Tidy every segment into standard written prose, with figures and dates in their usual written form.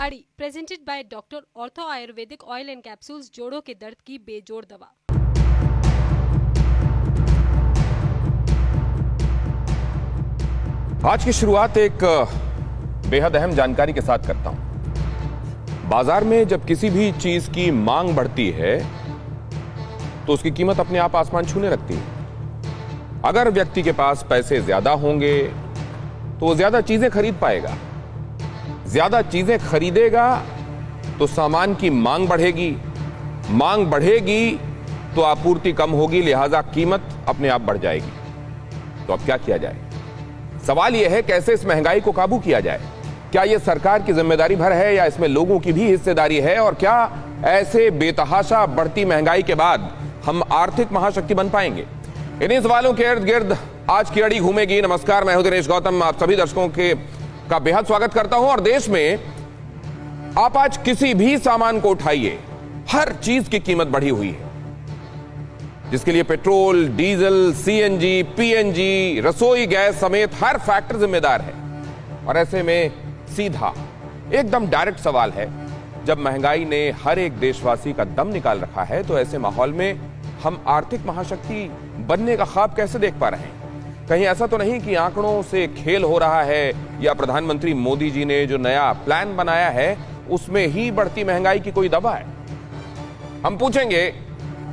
अड़ी presented by doctor ortho Ayurvedic oil and capsules, जोड़ों के दर्द की बेजोड़ दवा। आज की शुरुआत एक बेहद अहम जानकारी के साथ करता हूं। बाजार में जब किसी भी चीज की मांग बढ़ती है तो उसकी कीमत अपने आप आसमान छूने लगती है। अगर व्यक्ति के पास पैसे ज्यादा होंगे तो वो ज्यादा चीजें खरीद पाएगा, ज्यादा चीजें खरीदेगा तो सामान की मांग बढ़ेगी, मांग बढ़ेगी तो आपूर्ति कम होगी, लिहाजा कीमत अपने आप बढ़ जाएगी। तो अब क्या किया जाए? सवाल यह है कैसे इस महंगाई को काबू किया जाए। क्या यह सरकार की जिम्मेदारी भर है या इसमें लोगों की भी हिस्सेदारी है? और क्या ऐसे बेतहाशा बढ़ती महंगाई के बाद हम आर्थिक महाशक्ति बन पाएंगे? इन्हीं सवालों के इर्द गिर्द आज की अड़ी घूमेगी। नमस्कार, मैं हूं दिनेश गौतम, आप सभी दर्शकों का बेहद स्वागत करता हूं। और देश में आप आज किसी भी सामान को उठाइए, हर चीज की कीमत बढ़ी हुई है, जिसके लिए पेट्रोल, डीजल, सीएनजी, पीएनजी, रसोई गैस समेत हर फैक्टर जिम्मेदार है। और ऐसे में सीधा एकदम डायरेक्ट सवाल है, जब महंगाई ने हर एक देशवासी का दम निकाल रखा है तो ऐसे माहौल में हम आर्थिक महाशक्ति बनने का ख्वाब कैसे देख पा रहे हैं? कहीं ऐसा तो नहीं कि आंकड़ों से खेल हो रहा है या प्रधानमंत्री मोदी जी ने जो नया प्लान बनाया है उसमें ही बढ़ती महंगाई की कोई दवा है? हम पूछेंगे।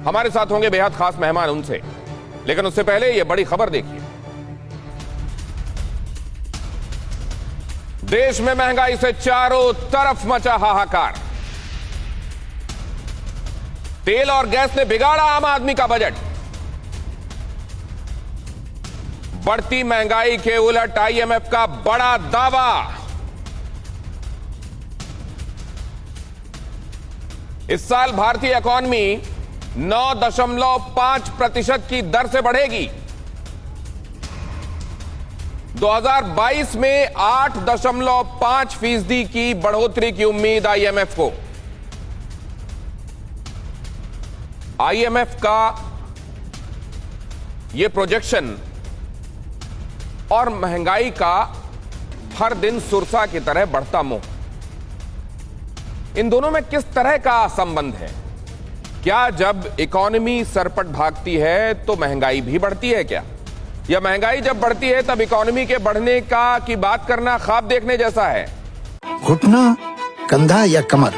हमारे साथ होंगे बेहद खास मेहमान उनसे, लेकिन उससे पहले यह बड़ी खबर देखिए। देश में महंगाई से चारों तरफ मचा हाहाकार। तेल और गैस ने बिगाड़ा आम आदमी का बजट। बढ़ती महंगाई के उलट आईएमएफ का बड़ा दावा। इस साल भारतीय इकॉनमी 9.5% की दर से बढ़ेगी। 2022 में 8.5% की बढ़ोतरी की उम्मीद आईएमएफ को। आईएमएफ का यह प्रोजेक्शन और महंगाई का हर दिन सुरसा की तरह बढ़ता मुंह, इन दोनों में किस तरह का संबंध है? क्या जब इकॉनमी सरपट भागती है तो महंगाई भी बढ़ती है क्या? या महंगाई जब बढ़ती है तब इकॉनमी के बढ़ने की बात करना ख्वाब देखने जैसा है? घुटना, कंधा या कमर,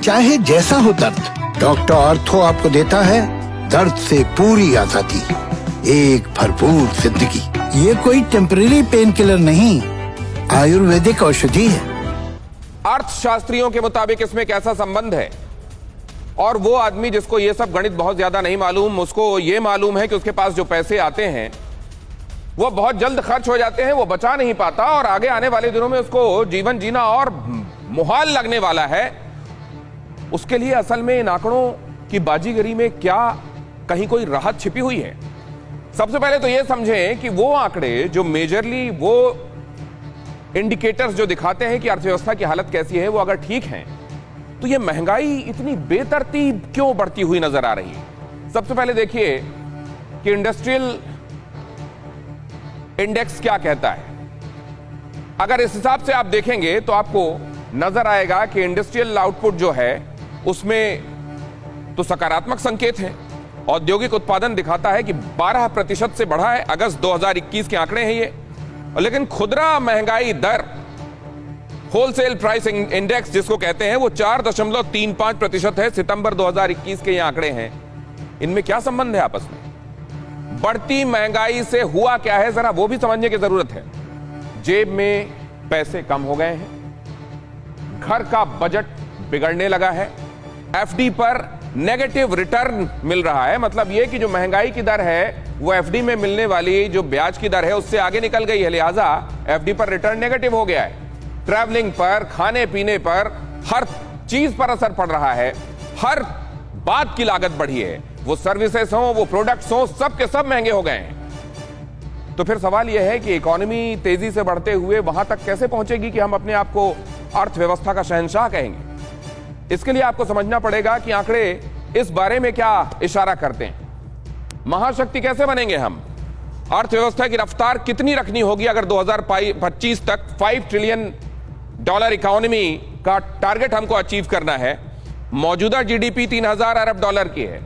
चाहे जैसा हो दर्द, डॉक्टर ऑर्थो आपको देता है दर्द से पूरी आजादी, एक भरपूर जिंदगी। ये कोई टेम्परेरी पेन किलर नहीं, आयुर्वेदिक औषधि है। अर्थशास्त्रियों के मुताबिक इसमें एक ऐसा संबंध है, और वो आदमी जिसको ये सब गणित बहुत ज्यादा नहीं मालूम, उसको ये मालूम है कि उसके पास जो पैसे आते हैं वो बहुत जल्द खर्च हो जाते हैं, वो बचा नहीं पाता और आगे आने वाले दिनों में उसको जीवन जीना और मुहाल लगने वाला है। उसके लिए असल में इन आंकड़ों की बाजीगरी में क्या कहीं कोई राहत छिपी हुई है? सबसे पहले तो यह समझें कि वो आंकड़े जो मेजरली वो इंडिकेटर्स जो दिखाते हैं कि अर्थव्यवस्था की हालत कैसी है, वो अगर ठीक हैं तो ये महंगाई इतनी बेतरतीब क्यों बढ़ती हुई नजर आ रही है? सबसे पहले देखिए कि इंडस्ट्रियल इंडेक्स क्या कहता है। अगर इस हिसाब से आप देखेंगे तो आपको नजर आएगा कि इंडस्ट्रियल आउटपुट जो है उसमें तो सकारात्मक संकेत हैं। औद्योगिक उत्पादन दिखाता है कि 12% से बढ़ा है, अगस्त 2021 के आंकड़े हैं ये। लेकिन खुदरा महंगाई दर, होलसेल प्राइस इंडेक्स जिसको कहते हैं, वो 4.35% है। सितंबर 2021 के ये आंकड़े हैं। इनमें क्या संबंध है आपस में? बढ़ती महंगाई से हुआ क्या है, जरा वो भी समझने की जरूरत है। जेब में पैसे कम हो गए हैं, घर का बजट बिगड़ने लगा है, एफडी पर नेगेटिव रिटर्न मिल रहा है। मतलब यह कि जो महंगाई की दर है वो एफडी में मिलने वाली जो ब्याज की दर है उससे आगे निकल गई है, लिहाजा एफडी पर रिटर्न नेगेटिव हो गया है। ट्रैवलिंग पर, खाने पीने पर, हर चीज पर असर पड़ रहा है। हर बात की लागत बढ़ी है, वो सर्विसेज हो, वो प्रोडक्ट्स हो, सब के सब महंगे हो गए हैं। तो फिर सवाल यह है कि इकॉनमी तेजी से बढ़ते हुए वहां तक कैसे पहुंचेगी कि हम अपने आप को अर्थव्यवस्था का शहंशाह कहेंगे? इसके लिए आपको समझना पड़ेगा कि आंकड़े इस बारे में क्या इशारा करते हैं। महाशक्ति कैसे बनेंगे हम? अर्थव्यवस्था की रफ्तार कितनी रखनी होगी अगर 2025 तक 5 ट्रिलियन डॉलर इकोनॉमी का टारगेट हमको अचीव करना है। मौजूदा जीडीपी 3000 अरब डॉलर की है,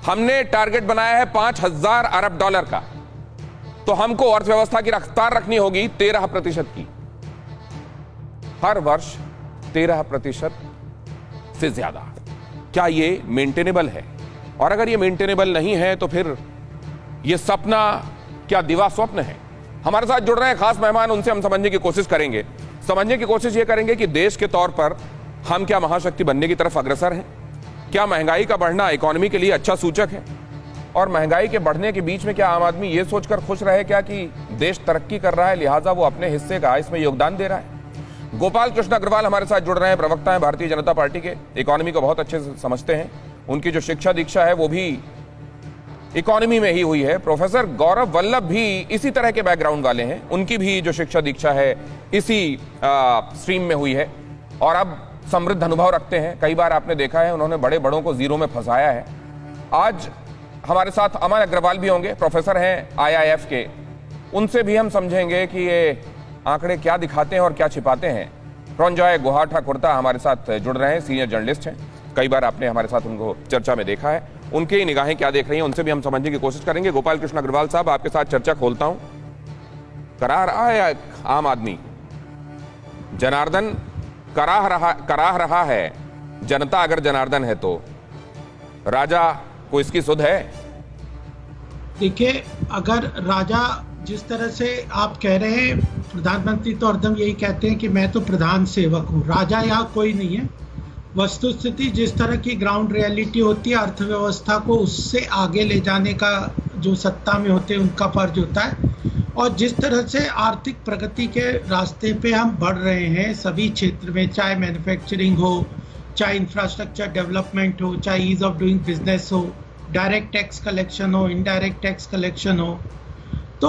हमने टारगेट बनाया है 5000 अरब डॉलर का। तो हमको अर्थव्यवस्था की रफ्तार रखनी होगी 13% की, हर वर्ष 13% से ज्यादा। क्या ये मेंटेनेबल है? और अगर ये मेंटेनेबल नहीं है तो फिर ये सपना क्या दिवा स्वप्न है? हमारे साथ जुड़ रहे हैं खास मेहमान, उनसे हम समझने की कोशिश करेंगे। समझने की कोशिश ये करेंगे कि देश के तौर पर हम क्या महाशक्ति बनने की तरफ अग्रसर हैं? क्या महंगाई का बढ़ना इकोनॉमी के लिए अच्छा सूचक है? और महंगाई के बढ़ने के बीच में क्या आम आदमी ये सोचकर खुश रहे क्या कि देश तरक्की कर रहा है, लिहाजा वो अपने हिस्से का इसमें योगदान दे रहा है? गोपाल कृष्ण अग्रवाल हमारे साथ जुड़ रहे हैं, प्रवक्ता हैं भारतीय जनता पार्टी के, इकोनॉमी को बहुत अच्छे से समझते हैं। उनकी जो शिक्षा दीक्षा है वो भी इकोनॉमी में ही हुई है। प्रोफेसर गौरव वल्लभ भी इसी तरह के बैकग्राउंड वाले हैं, उनकी भी जो शिक्षा दीक्षा है इसी स्ट्रीम में हुई है और अब समृद्ध अनुभव रखते हैं। कई बार आपने देखा है उन्होंने बड़े बड़ों को जीरो में फंसाया है। आज हमारे साथ अमन अग्रवाल भी होंगे, प्रोफेसर हैं IIF के, उनसे भी हम समझेंगे कि ये आंकड़े क्या दिखाते हैं और क्या छिपाते हैं। रंजॉय गुहा ठाकुरता हमारे साथ जुड़ रहे हैं, सीनियर जर्नलिस्ट हैं, कई बार आपने हमारे साथ उनको चर्चा में देखा है, उनकी निगाहें क्या देख रही हैं उनसे भी हम समझने की कोशिश करेंगे। गोपाल कृष्ण अग्रवाल साहब, आपके साथ चर्चा खोलता हूं। करा रहा है आम आदमी, जनार्दन कराह रहा है, जनता अगर जनार्दन है तो राजा को इसकी सुध है? देखिए, अगर राजा जिस तरह से आप कह रहे हैं, प्रधानमंत्री तो हरदम यही कहते हैं कि मैं तो प्रधान सेवक हूँ, राजा यहाँ कोई नहीं है। वस्तुस्थिति जिस तरह की ग्राउंड रियलिटी होती है, अर्थव्यवस्था को उससे आगे ले जाने का जो सत्ता में होते हैं उनका फर्ज होता है। और जिस तरह से आर्थिक प्रगति के रास्ते पे हम बढ़ रहे हैं सभी क्षेत्र में, चाहे मैन्युफैक्चरिंग हो, चाहे इंफ्रास्ट्रक्चर डेवलपमेंट हो, चाहे ईज ऑफ डूइंग बिजनेस हो, डायरेक्ट टैक्स कलेक्शन हो, इनडायरेक्ट टैक्स कलेक्शन हो, तो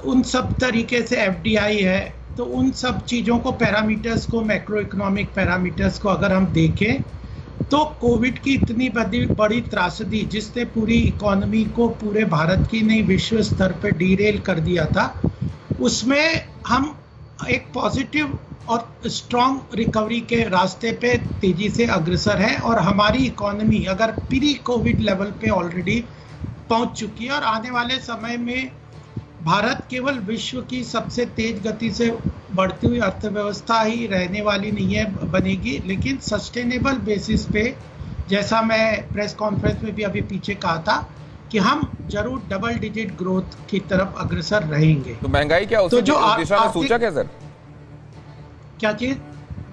उन सब तरीके से FDI है, तो उन सब चीज़ों को, पैरामीटर्स को, मैक्रो इकोनॉमिक पैरामीटर्स को अगर हम देखें तो कोविड की इतनी बड़ी त्रासदी जिसने पूरी इकोनॉमी को, पूरे भारत की नहीं विश्व स्तर पर डीरेल कर दिया था, उसमें हम एक पॉजिटिव और स्ट्रॉन्ग रिकवरी के रास्ते पे तेजी से अग्रसर है। और हमारी इकोनॉमी अगर प्री कोविड लेवल पे ऑलरेडी पहुंच चुकी है और आने वाले समय में भारत केवल विश्व की सबसे तेज गति से बढ़ती हुई अर्थव्यवस्था ही रहने वाली नहीं है, बनेगी, लेकिन सस्टेनेबल बेसिस पे, जैसा मैं प्रेस कॉन्फ्रेंस में भी अभी पीछे कहा था कि हम जरूर डबल डिजिट ग्रोथ की तरफ अग्रसर रहेंगे। तो महंगाई क्या उसी दिशा में सूचक है सर? क्या चीज?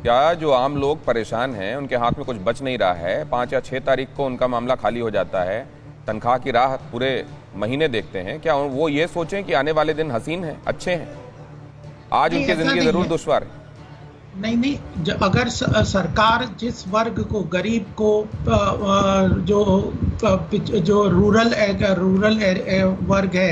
क्या जो आम लोग परेशान हैं, उनके हाथ में कुछ बच नहीं रहा है, 5 या 6 तारीख को उनका मामला खाली हो जाता है, तनख्वाह की राह पूरे महीने देखते हैं, क्या वो ये सोचें कि आने वाले दिन हसीन हैं, अच्छे हैं? आज उनकी जिंदगी जरूर दुश्वार है। नहीं, अगर सरकार जिस वर्ग को, गरीब को, जो रूरल वर्ग है,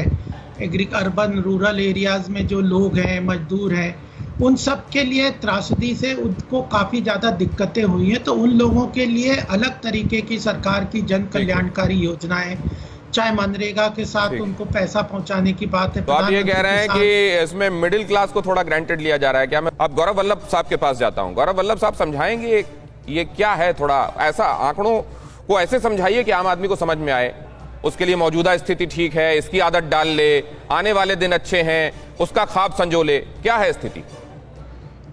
अर्बन रूरल एरियाज में जो लोग हैं, मजदूर हैं, उन सब के लिए त्रासदी से उनको काफ़ी ज़्यादा दिक्कतें हुई हैं, तो उन लोगों के लिए अलग तरीके की सरकार की जन कल्याणकारी योजनाएं, चाहे मनरेगा के साथ उनको पैसा पहुंचाने की बात है। तो आप ये कह रहे हैं कि इसमें मिडिल क्लास को थोड़ा ग्रांटेड लिया जा रहा है क्या? मैं अब गौरव वल्लभ साहब के पास जाता हूं। गौरव वल्लभ साहब, समझाएंगे ये क्या है? थोड़ा ऐसा आंकड़ों को ऐसे समझाइए कि आम आदमी को समझ में आए। उसके लिए मौजूदा स्थिति ठीक है, इसकी आदत डाल ले, आने वाले दिन अच्छे हैं, उसका ख्वाब संजो ले, क्या है स्थिति?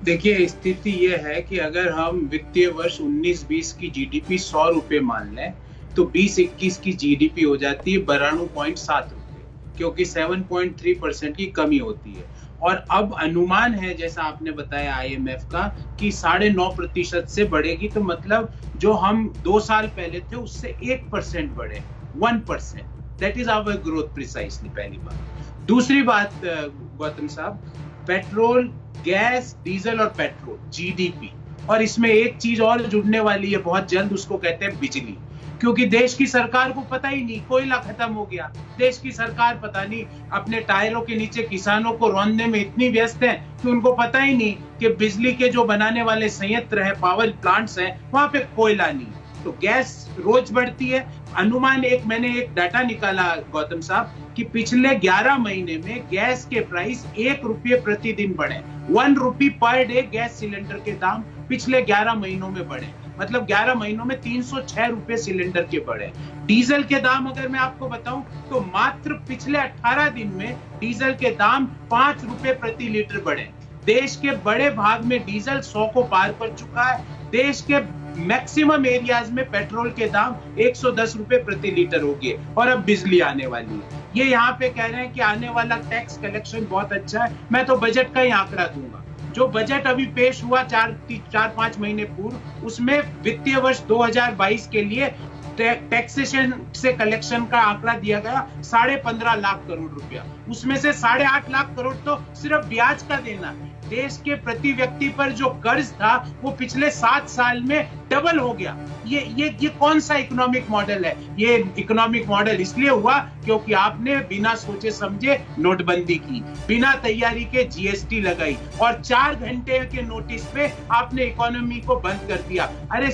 देखिए, स्थिति यह है कि अगर हम वित्तीय वर्ष 19-20 की जीडीपी 100 रुपए मान लें तो 20-21 की जीडीपी हो जाती है 92.7 रुपए, क्योंकि 7.3% की कमी होती है। और अब अनुमान है, जैसा आपने बताया IMF का, कि 9.5% से बढ़ेगी। तो मतलब जो हम 2 साल पहले थे उससे 1% बढ़े, 1%। That is our growth precisely, पहली बात। दूसरी बात गौतम साहब, पेट्रोल, गैस, डीजल और पेट्रोल, जीडीपी, और इसमें एक चीज और जुड़ने वाली है बहुत जल्द, उसको कहते हैं बिजली। क्योंकि देश की सरकार को पता ही नहीं, कोयला खत्म हो गया, देश की सरकार पता नहीं अपने टायरों के नीचे किसानों को रौंदने में इतनी व्यस्त है कि उनको पता ही नहीं कि बिजली के जो बनाने वाले संयंत्र है, पावर प्लांट्स हैं, वहां पे कोयला नहीं। तो गैस रोज बढ़ती है। अनुमान मैंने एक डाटा निकाला गौतम साहब कि पिछले 11 महीने में गैस के प्राइस 1 रुपये प्रतिदिन बढ़े। 1 रुपी पर डे गैस सिलेंडर के दाम पिछले 11 महीनों में बढ़े, मतलब 11 महीनों में 306 रुपए सिलेंडर के बढ़े। डीजल के दाम अगर मैं आपको बताऊं तो मात्र पिछले 18 दिन में डीजल के दाम 5 रुपए प्रति लीटर बढ़े। देश के बड़े भाग में डीजल 100 को पार कर चुका है। देश के मैक्सिमम एरियाज में पेट्रोल के दाम 110 रुपए प्रति लीटर हो गए और अब बिजली आने वाली है। ये यहाँ पे कह रहे हैं कि आने वाला टैक्स कलेक्शन बहुत अच्छा है। मैं तो बजट का ही आंकड़ा दूंगा। जो बजट अभी पेश हुआ 4-5 महीने पूर्व, उसमें वित्तीय वर्ष 2022 के लिए टैक्सेशन से कलेक्शन का आंकड़ा दिया गया 15.5 लाख करोड़ रुपया। उसमें से 8.5 लाख करोड़ तो सिर्फ ब्याज का देना है। देश के प्रति व्यक्ति पर जो कर्ज था वो पिछले 7 साल में डबल हो गया। ये कौन सा इकोनॉमिक मॉडल है? ये इकोनॉमिक मॉडल इसलिए हुआ क्योंकि आपने बिना सोचे समझे नोटबंदी की, बिना तैयारी के जीएसटी लगाई और 4 घंटे के नोटिस पे आपने इकोनॉमी को बंद कर दिया। अरे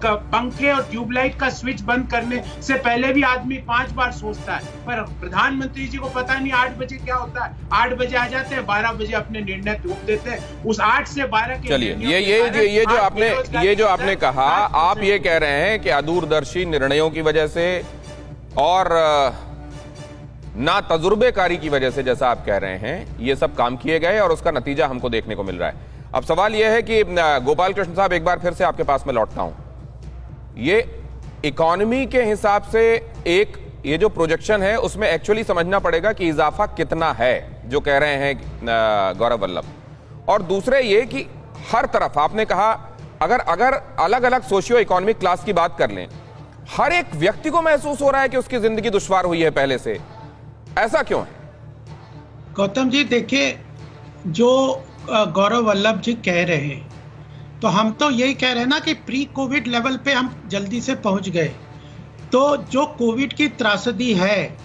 पंखे और ट्यूबलाइट का स्विच बंद करने से पहले भी आदमी 5 बार सोचता है, पर प्रधानमंत्री जी को पता नहीं 8 बजे क्या होता है। 8 बजे आ जाते हैं, 12 बजे अपने निर्णय थोप देते हैं। उस 8 से 12 के चलिए, ये जो आपने कहा, आप ये कह रहे हैं कि अदूरदर्शी निर्णयों की वजह से और ना तजुर्बेकारी की वजह से, जैसा आप कह रहे हैं, ये सब काम किए गए और उसका नतीजा हमको देखने को मिल रहा है। अब सवाल यह है कि गोपाल कृष्ण साहब, एक बार फिर से आपके पास में लौटता हूं। ये इकोनॉमी के हिसाब से ये जो प्रोजेक्शन है उसमें एक्चुअली समझना पड़ेगा कि इजाफा कितना है, जो कह रहे हैं गौरव वल्लभ। और दूसरे ये कि हर तरफ आपने कहा अगर अलग अलग सोशियो इकोनॉमिक क्लास की बात कर लें, हर एक व्यक्ति को महसूस हो रहा है कि उसकी जिंदगी दुश्वार हुई है पहले से। ऐसा क्यों है? गौतम जी देखिए, जो गौरव वल्लभ जी कह रहे हैं, तो हम तो यही कह रहे हैं ना कि प्री कोविड लेवल पे हम जल्दी से पहुंच गए। तो जो कोविड की त्रासदी है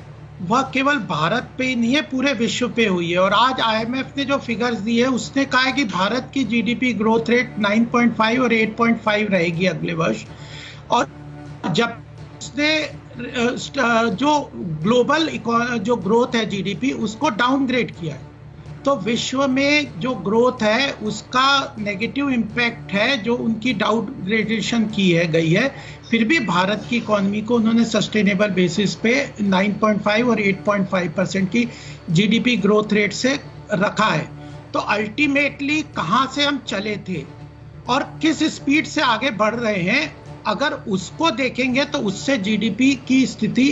वह केवल भारत पे ही नहीं है, पूरे विश्व पे हुई है। और आज आईएमएफ ने जो फिगर्स दी है उसने कहा है कि भारत की जीडीपी ग्रोथ रेट 9.5 और 8.5 रहेगी अगले वर्ष। और जब उसने जो ग्लोबल जो ग्रोथ है जीडीपी उसको डाउनग्रेड किया है, तो विश्व में जो ग्रोथ है उसका नेगेटिव इम्पैक्ट है जो उनकी डाउनग्रेडेशन की है गई है। फिर भी भारत की इकोनॉमी को उन्होंने सस्टेनेबल बेसिस पे 9.5 और 8.5% की जीडीपी ग्रोथ रेट से रखा है। तो अल्टीमेटली कहाँ से हम चले थे और किस स्पीड से आगे बढ़ रहे हैं, अगर उसको देखेंगे तो उससे जीडीपी की स्थिति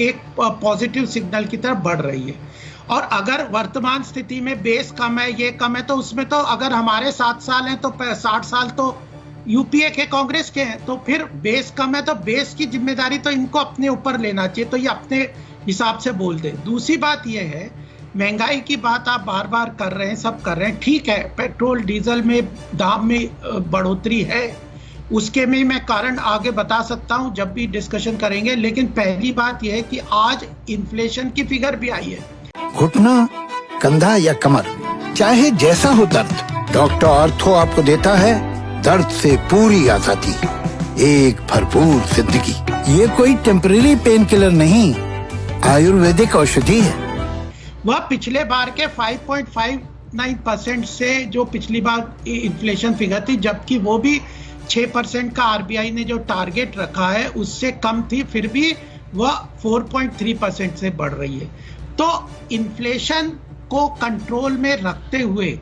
एक पॉजिटिव सिग्नल की तरफ बढ़ रही है। और अगर वर्तमान स्थिति में बेस कम है, ये कम है, तो उसमें तो अगर हमारे 7 साल हैं तो 60 साल तो यूपीए के कांग्रेस के हैं, तो फिर बेस कम है तो बेस की जिम्मेदारी तो इनको अपने ऊपर लेना चाहिए। तो ये अपने हिसाब से बोल दें। दूसरी बात ये है, महंगाई की बात आप बार बार कर रहे हैं, सब कर रहे हैं, ठीक है, पेट्रोल डीजल में दाम में बढ़ोतरी है, उसके में मैं कारण आगे बता सकता हूं जब भी डिस्कशन करेंगे। लेकिन पहली बात यह है कि आज इन्फ्लेशन की फिगर भी आई है। घुटना, कंधा या कमर, चाहे जैसा हो दर्द, डॉक्टर ऑर्थो आपको देता है दर्द से पूरी आजादी, एक भरपूर जिंदगी। ये कोई टेम्परेरी पेन किलर नहीं, आयुर्वेदिक औषधि है। वह पिछले बार के 5.59% से जो पिछली बार इन्फ्लेशन फिगर थी, जबकि वो भी 6% का आरबीआई ने जो टारगेट रखा है उससे कम थी, फिर भी वह 4.3% से बढ़ रही है। तो इन्फ्लेशन को कंट्रोल में रखते हुए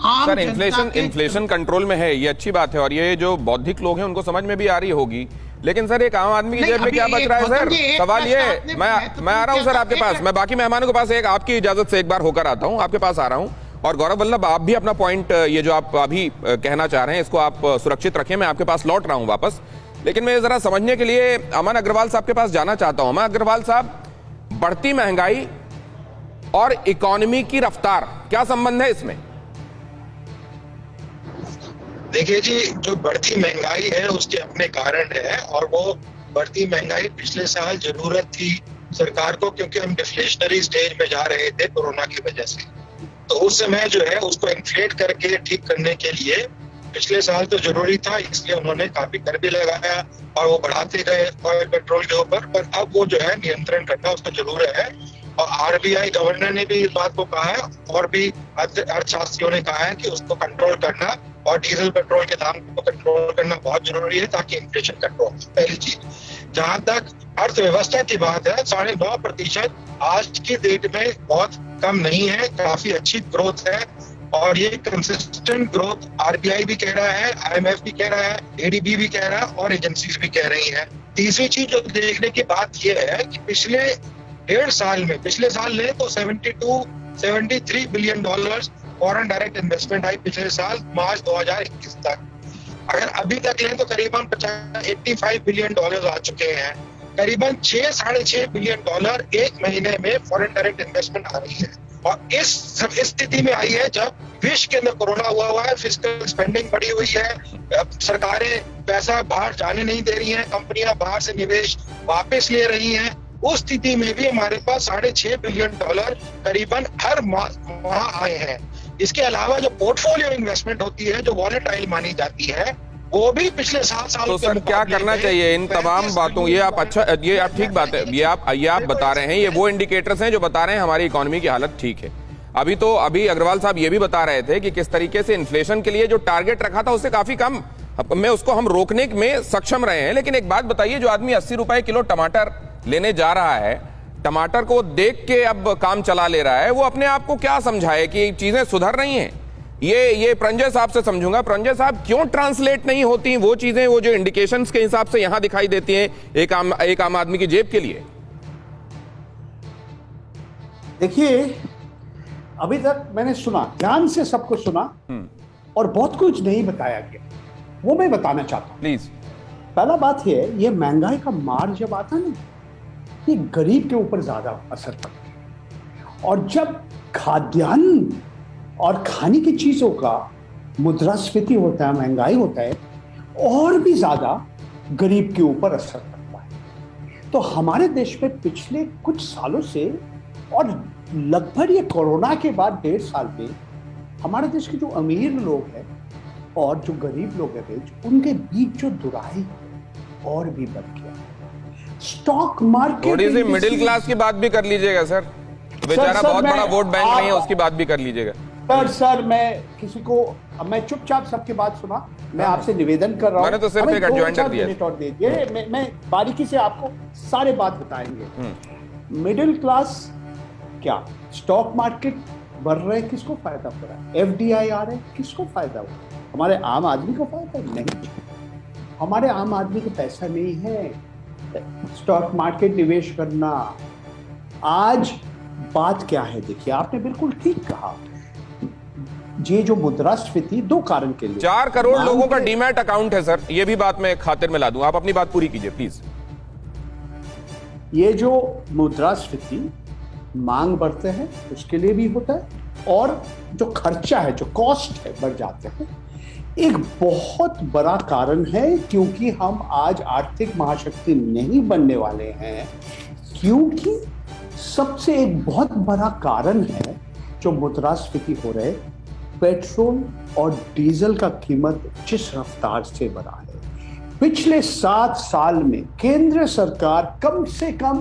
आम सर, इन्फ्लेशन कंट्रोल में है, ये अच्छी बात है और ये जो बौद्धिक लोग हैं उनको समझ में भी आ रही होगी। लेकिन सर एक आम आदमी की जेब में क्या बच रहा है सर? सवाल ये, मैं आ रहा हूं सर आपके पास, मैं बाकी मेहमानों के पास एक आपकी इजाजत से एक बार होकर आता हूं, आपके पास आ रहा हूं। और गौरव वल्लभ, आप भी अपना पॉइंट, ये जो आप अभी कहना चाह रहे हैं, इसको आप सुरक्षित रखें, मैं आपके पास लौट रहा हूं वापस। लेकिन मैं जरा समझने के लिए अमन अग्रवाल साहब के पास जाना चाहता हूं। अमन अग्रवाल साहब, बढ़ती महंगाई और इकोनॉमी की रफ्तार, क्या संबंध है इसमें? देखिए जी, जो बढ़ती महंगाई है उसके अपने कारण है, और वो बढ़ती महंगाई पिछले साल जरूरत थी सरकार को, क्योंकि हम डिफ्लेशनरी स्टेज में जा रहे थे कोरोना की वजह से। तो उस समय जो है उसको इन्फ्लेट करके ठीक करने के लिए पिछले साल तो जरूरी था, इसलिए उन्होंने काफी कर भी लगाया और वो बढ़ाते गए ऑयल पेट्रोल के ऊपर, पर अब वो जो है नियंत्रण करना उसका जरूर है। और आरबीआई गवर्नर ने भी इस बात को कहा है और भी अर्थशास्त्रियों ने कहा है कि उसको कंट्रोल करना और डीजल पेट्रोल के दाम को कंट्रोल करना बहुत जरूरी है ताकि इन्फ्लेशन कंट्रोल। पहली चीज, जहां तक अर्थव्यवस्था की बात है, 9.5% आज की डेट में बहुत कम नहीं है, काफी अच्छी ग्रोथ है और ये कंसिस्टेंट ग्रोथ आरबीआई भी कह रहा है, आईएमएफ भी कह रहा है, एडीबी भी कह रहा है और एजेंसीज भी कह रही है। तीसरी चीज जो देखने की बात यह है कि पिछले 1.5 साल में, पिछले साल ले तो 73 billion dollars foreign direct investment आई पिछले साल मार्च 2021 तक। अगर अभी तक लें तो करीबन 85 बिलियन डॉलर आ चुके हैं। करीबन 6-6.5 बिलियन डॉलर एक महीने में फॉरेन डायरेक्ट इन्वेस्टमेंट आ रही है और इस स्थिति में आई है जब विश्व के अंदर कोरोना हुआ है, फिस्कल स्पेंडिंग बढ़ी हुई है, सरकारें पैसा बाहर जाने नहीं दे रही हैं, कंपनियां बाहर से निवेश वापस ले रही हैं। उस स्थिति में भी हमारे पास 6.5 बिलियन डॉलर करीबन हर माह आए हैं। इसके अलावा जो पोर्टफोलियो इन्वेस्टमेंट होती है, जो वॉलेटाइल मानी जाती है, वो भी पिछले 7 साल तो सर क्या करना चाहिए इन तमाम बातों, ये आप ठीक बात है, ये आप बता रहे हैं, ये वो इंडिकेटर्स हैं जो बता रहे हैं हमारी इकोनॉमी की हालत ठीक है। अभी अग्रवाल साहब ये भी बता रहे थे कि किस तरीके से इन्फ्लेशन के लिए जो टारगेट रखा था उससे काफी कम में उसको हम रोकने में सक्षम रहे हैं। लेकिन एक बात बताइए, जो आदमी 80 रुपए किलो टमाटर लेने जा रहा है, टमाटर को देख के अब काम चला ले रहा है, वो अपने आप को क्या समझाए कि चीजें सुधर रही हैं? ये प्रंजय साहब से समझूंगा। प्रंजय साहब, क्यों ट्रांसलेट नहीं होती वो चीजें, वो जो इंडिकेशंस के हिसाब से यहां दिखाई देती हैं एक आम आदमी की जेब के लिए? देखिए, अभी तक मैंने सुना, ध्यान से सब कुछ सुना और बहुत कुछ नहीं बताया गया, वो मैं बताना चाहता हूं। प्लीज। पहला बात है, ये महंगाई का मार जब आता ना, ये गरीब के ऊपर ज्यादा असर पड़ता है। और जब खाद्यान्न और खाने की चीजों का मुद्रास्फीति होता है, महंगाई होता है, और भी ज्यादा गरीब के ऊपर असर पड़ता है। तो हमारे देश में पिछले कुछ सालों से और लगभग ये कोरोना के बाद 1.5 साल में हमारे देश के जो अमीर लोग हैं और जो गरीब लोग हैं, उनके बीच जो दुराई है और भी बढ़ गया। स्टॉक मार्केट, थोड़ी सी मिडिल क्लास की बात भी कर लीजिएगा सर, बेचारा बहुत बड़ा वोट बैंक नहीं है, उसकी बात भी कर लीजिएगा। सर मैं चुपचाप सबकी बात सुना, मैं आपसे निवेदन कर रहा हूं, मैंने तो सिर्फ एक एडजॉइंटर दिया। और दीजिए, मैं बारीकी से आपको सारे बात बताएंगे। मिडिल क्लास क्या, स्टॉक मार्केट बढ़ रहे, किसको फायदा हो रहा है? एफडीआई आ रहे, किसको फायदा हो रहा है? हमारे आम आदमी को फायदा नहीं। हमारे आम आदमी को पैसा नहीं है स्टॉक मार्केट निवेश करना। आज बात क्या है, देखिए, आपने बिल्कुल ठीक कहा, ये जो मुद्रास्फीति 2 कारण के लिए, 4 करोड़ लोगों का डीमैट अकाउंट है सर, ये भी बात मैं खातिर में ला दूं, आप अपनी बात पूरी कीजिए प्लीज। ये जो मुद्रास्फीति, मांग बढ़ते हैं उसके लिए भी होता है, और जो खर्चा है, जो कॉस्ट है, बढ़ जाते हैं। एक बहुत बड़ा कारण है, क्योंकि हम आज आर्थिक महाशक्ति नहीं बनने वाले हैं, क्योंकि सबसे एक बहुत बड़ा कारण है जो मुद्रास्फीति हो रहे, पेट्रोल और डीजल का कीमत जिस रफ्तार से बढ़ा है। पिछले 7 साल में केंद्र सरकार कम से कम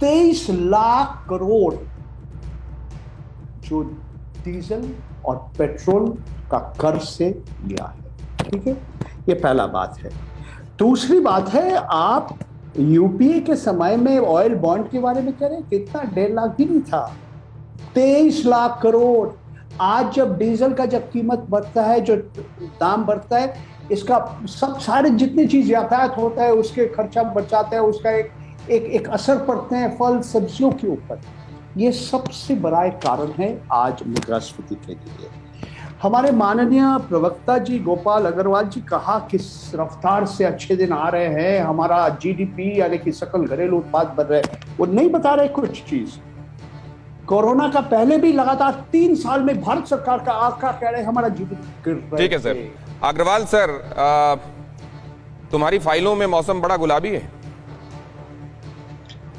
23 लाख करोड़ जो डीजल और पेट्रोल का कर्ज से लिया है। ठीक है, ये पहला बात है। दूसरी बात है, आप यूपीए के समय में ऑयल बॉन्ड के बारे में कह रहे हैं, कितना 1.5 लाख भी नहीं था, 23 लाख करोड़। आज जब डीजल का जब कीमत बढ़ता है, जो दाम बढ़ता है, इसका सब सारे जितनी चीज यातायात होता है उसके खर्चा बचाता है, उसका एक असर पड़ते हैं फल सब्जियों के ऊपर। ये सबसे बड़ा एक कारण है आज मुद्रास्फीति के लिए। हमारे माननीय प्रवक्ता जी गोपाल अग्रवाल जी कहा किस रफ्तार से अच्छे दिन आ रहे हैं, हमारा जीडीपी यानी कि सकल घरेलू उत्पाद बढ़ रहे हैं, वो नहीं बता रहे कुछ चीज। कोरोना का पहले भी लगातार 3 साल में भारत सरकार का आंकड़ा कह रहे हमारा जीडीपी गिर रहा है। ठीक है सर। अग्रवाल सर, तुम्हारी फाइलों में मौसम बड़ा गुलाबी है।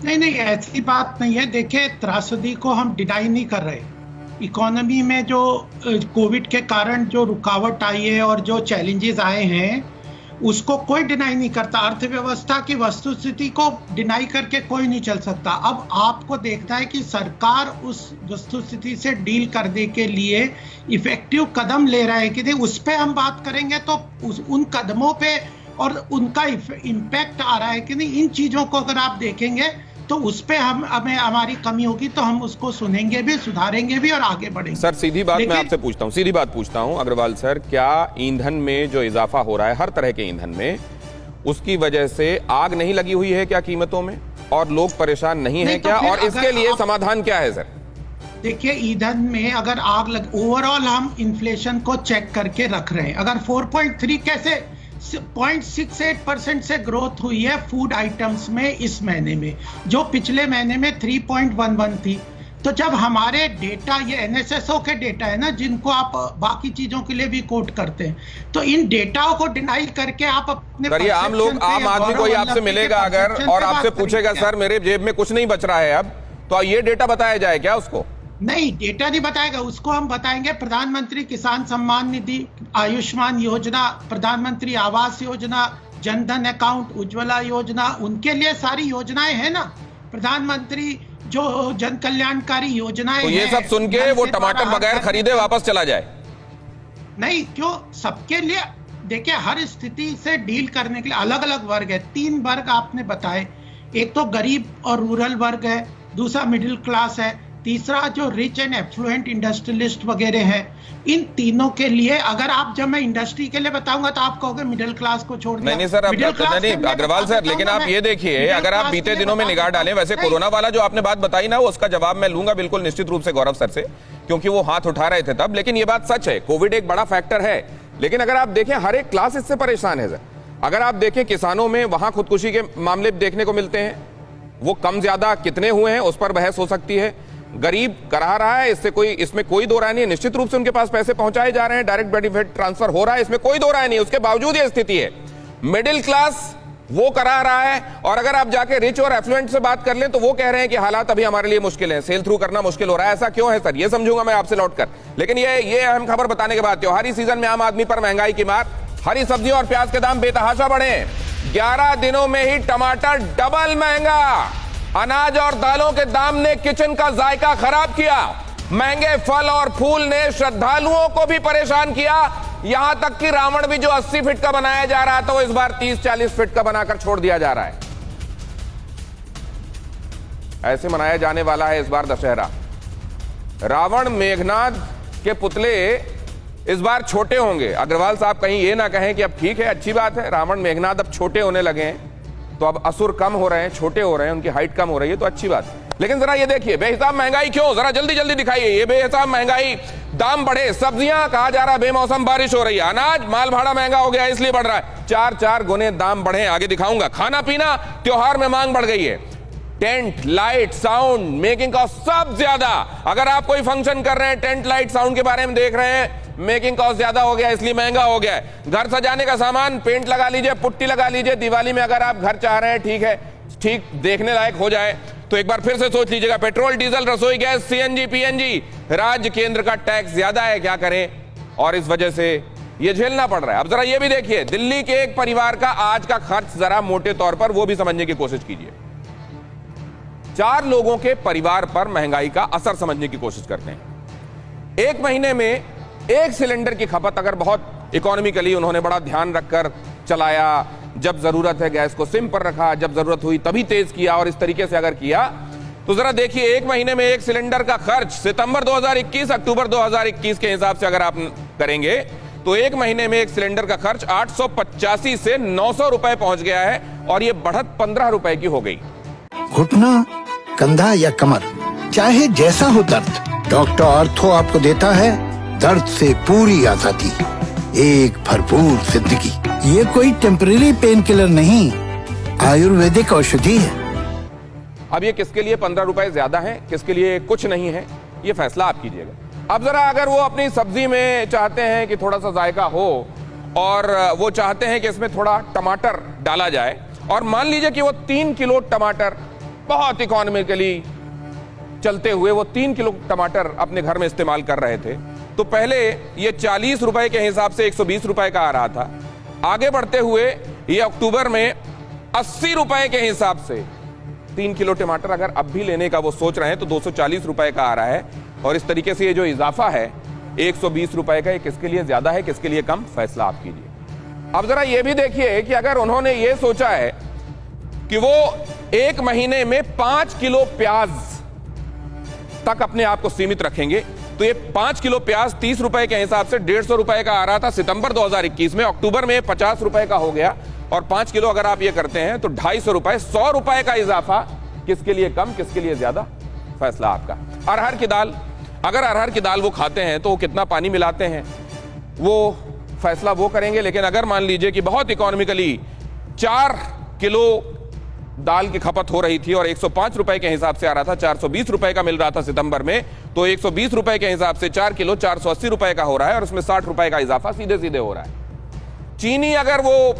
नहीं, ऐसी बात नहीं है। देखिए, त्रासदी को हम डिनाई नहीं कर रहे, इकोनॉमी में जो कोविड के कारण जो रुकावट आई है और जो चैलेंजेस आए हैं उसको कोई डिनाई नहीं करता। अर्थव्यवस्था की वस्तुस्थिति को डिनाई करके कोई नहीं चल सकता। अब आपको देखना है कि सरकार उस वस्तुस्थिति से डील करने के लिए इफेक्टिव कदम ले रहा है कि नहीं, उस पर हम बात करेंगे। तो उन कदमों पे और उनका इम्पैक्ट आ रहा है कि नहीं, इन चीजों को अगर आप देखेंगे तो उस पे हमें हमारी कमी होगी तो हम उसको सुनेंगे भी, सुधारेंगे भी और आगे बढ़ेंगे। सर सीधी बात मैं आपसे पूछता हूं, सीधी बात पूछता हूं अग्रवाल सर, क्या ईंधन में जो इजाफा हो रहा है हर तरह के ईंधन में, उसकी वजह से आग नहीं लगी हुई है क्या कीमतों में, और लोग परेशान नहीं है क्या, और इसके लिए समाधान क्या है सर? देखिए, ईंधन में अगर आग लग, ओवरऑल हम इन्फ्लेशन को चेक करके रख रहे हैं। अगर 4.3 कैसे 0.68% से ग्रोथ हुई है फूड आइटम्स में इस महीने में, जो पिछले महीने में 3.11 थी। तो जब हमारे डेटा, ये एनएसएसओ के डेटा है ना, जिनको आप बाकी चीजों के लिए भी कोट करते हैं, तो इन डेटाओं को डिनाई करके आप अपने सर, ये आम लोग, आम आदमी कोई आपसे मिलेगा अगर और आपसे पूछेगा सर मेरे जेब में कुछ नहीं बच रहा है अब, तो ये डेटा बताया जाए क्या उसको? नहीं, डेटा नहीं बताएगा, उसको हम बताएंगे प्रधानमंत्री किसान सम्मान निधि, आयुष्मान योजना, प्रधानमंत्री आवास योजना, जनधन अकाउंट, उज्ज्वला योजना, उनके लिए सारी योजनाएं हैं ना, प्रधानमंत्री जो जन कल्याणकारी योजनाएं। तो ये सब सुन के वो टमाटर बगैर खरीदे वापस चला जाए? नहीं, क्यों, सबके लिए देखिए, हर स्थिति से डील करने के लिए अलग अलग वर्ग है। 3 वर्ग आपने बताए, एक तो गरीब और रूरल वर्ग है, दूसरा मिडिल क्लास है, तीसरा जो रिच एंड एफ्लुएंट इंडस्ट्रियलिस्ट वगैरह है। इन तीनों के लिए अगर आप, जब मैं इंडस्ट्री के लिए बताऊंगा तो आप कहोगे मिडिल क्लास को छोड़ दिया। नहीं सर, नहीं अग्रवाल सर, लेकिन आप ये देखिए, अगर आप बीते दिनों में निगाह डालें, वैसे कोरोना वाला जो आपने बात बताई ना, उसका जवाब मैं लूंगा बिल्कुल निश्चित रूप से गौरव सर से, क्योंकि वो हाथ उठा रहे थे तब। लेकिन ये बात सच है, कोविड एक बड़ा फैक्टर है, लेकिन अगर आप देखें हर एक क्लास इससे परेशान है सर। अगर आप देखें किसानों में, वहां खुदकुशी के मामले देखने को मिलते हैं, वो कम ज्यादा कितने हुए हैं उस पर बहस हो सकती है। गरीब करा रहा है, इसमें कोई दो राय नहीं है, निश्चित रूप से उनके पास पैसे पहुंचाए जा रहे हैं, डायरेक्ट बेनिफिट ट्रांसफर हो रहा है, इसमें कोई दो राय नहीं है। उसके बावजूद ये स्थिति है। मिडिल क्लास वो करा रहा है, और अगर आप जाके रिच और एफ्लुएंट से बात कर लें तो वो कह रहे हैं कि हालात अभी हमारे लिए मुश्किल है, सेल थ्रू करना मुश्किल हो रहा है। ऐसा क्यों है सर, ये समझूंगा मैं आपसे लौटकर। लेकिन ये अहम खबर बताने के बाद, त्योहारी सीजन में आम आदमी पर महंगाई की मार, हरी सब्जियों और प्याज के दाम बेतहाशा बढ़े। 11 दिनों में ही टमाटर डबल महंगा। अनाज और दालों के दाम ने किचन का जायका खराब किया। महंगे फल और फूल ने श्रद्धालुओं को भी परेशान किया। यहां तक कि रावण भी जो 80 फीट का बनाया जा रहा था, वो इस बार 30-40 फीट का बनाकर छोड़ दिया जा रहा है। ऐसे मनाया जाने वाला है इस बार दशहरा। रावण मेघनाद के पुतले इस बार छोटे होंगे। अग्रवाल साहब कहीं ये ना कहें कि अब ठीक है, अच्छी बात है, रावण मेघनाद अब छोटे होने लगे हैं, तो अब असुर कम हो रहे हैं, छोटे हो रहे हैं, उनकी हाइट कम हो रही है, तो अच्छी बात है। लेकिन जरा ये देखिए, बेहिसाब महंगाई क्यों, जरा जल्दी जल्दी दिखाइए। ये बेहिसाब महंगाई, दाम बढ़े, सब्जियां कहा जा रहा है बेमौसम बारिश हो रही है, अनाज माल भाड़ा महंगा हो गया इसलिए बढ़ रहा है, 4 गुने दाम बढ़े, आगे दिखाऊंगा। खाना पीना, त्योहार में मांग बढ़ गई है। Tent, light, sound, making cost सब ज्यादा। अगर आप कोई फंक्शन कर रहे हैं, टेंट, लाइट, साउंड के बारे में देख रहे हैं, मेकिंग कॉस्ट ज्यादा हो गया इसलिए महंगा हो गया है। घर सजाने का सामान, पेंट लगा लीजिए, पुट्टी लगा लीजिए, दिवाली में अगर आप घर चाह रहे हैं, ठीक है, ठीक देखने लायक हो जाए, तो एक बार फिर से सोच लीजिएगा। पेट्रोल, डीजल, रसोई गैस, सीएनजी, पीएनजी, राज्य केंद्र का टैक्स ज्यादा है, क्या करें, और इस वजह से ये झेलना पड़ रहा है। अब जरा ये भी देखिए, दिल्ली के एक परिवार का आज का खर्च जरा मोटे तौर पर वो भी समझने की कोशिश कीजिए। 4 लोगों के परिवार पर महंगाई का असर समझने की कोशिश करते हैं। एक महीने में 1 सिलेंडर की खपत अगर बहुत इकोनॉमिकली उन्होंने बड़ा ध्यान रखकर चलाया, जब जरूरत है गैस को सिम पर रखा, जब जरूरत हुई तभी तेज किया, और इस तरीके से अगर किया, तो जरा देखिए 1 महीने में 1 सिलेंडर का खर्च सितंबर 2021 अक्टूबर 2021 के हिसाब से अगर आप करेंगे तो 1 महीने में 1 सिलेंडर का खर्च 885 से 900 रुपए पहुंच गया है, और यह बढ़त 15 रुपए की हो गई। घुटना, कंधा या कमर, चाहे जैसा हो दर्द, डॉक्टर ऑर्थो आपको देता है दर्द से पूरी आजादी, एक भरपूर जिंदगी। ये कोई टेम्परेरी पेन किलर नहीं, आयुर्वेदिक औषधि है। अब ये किसके लिए 15 रुपए ज्यादा है, किसके लिए कुछ नहीं है, ये फैसला आप कीजिएगा। अब जरा अगर वो अपनी सब्जी में चाहते हैं कि थोड़ा सा जायका हो, और वो चाहते हैं कि इसमें थोड़ा टमाटर डाला जाए, और मान लीजिए कि वो 3 किलो टमाटर बहुत इकोनॉमिकली चलते हुए वो 3 किलो टमाटर अपने घर में इस्तेमाल कर रहे थे, तो पहले ये 40 रुपए के हिसाब से 120 रुपए का आ रहा था। आगे बढ़ते हुए ये अक्टूबर में 80 रुपए के हिसाब से 3 किलो टमाटर अगर अब भी लेने का वो सोच रहे हैं तो 240 रुपए का आ रहा है। और इस तरीके से ये जो इजाफा है 120 रुपए का, ये किसके लिए ज्यादा है, किसके लिए कम, फैसला आप कीजिए। अब जरा ये भी देखिए कि अगर उन्होंने ये सोचा है कि वो एक महीने में 5 किलो प्याज तक अपने आप को सीमित रखेंगे, तो ये 5 किलो प्याज 30 रुपए के हिसाब से 150 रुपए का आ रहा था सितंबर 2021 में। अक्टूबर में 50 रुपए का हो गया, और 5 किलो अगर आप ये करते हैं तो 250 रुपए, 100 रुपए का इजाफा। किसके लिए कम, किसके लिए ज्यादा, फैसला आपका। अरहर की दाल, अगर अरहर की दाल वो खाते हैं तो वो कितना पानी मिलाते हैं, वो फैसला वो करेंगे। लेकिन अगर मान लीजिए कि बहुत इकोनॉमिकली 4 किलो दाल की खपत हो रही थी और 105 रुपए के हिसाब से आ रहा था, 420 रुपए का मिल रहा था सितंबर में, तो 120 रुपए के हिसाब से 4 किलो 480 रुपए का हो रहा है, और उसमें 60 रुपए का इजाफा सीधे सीधे हो रहा है। चीनी, अगर वो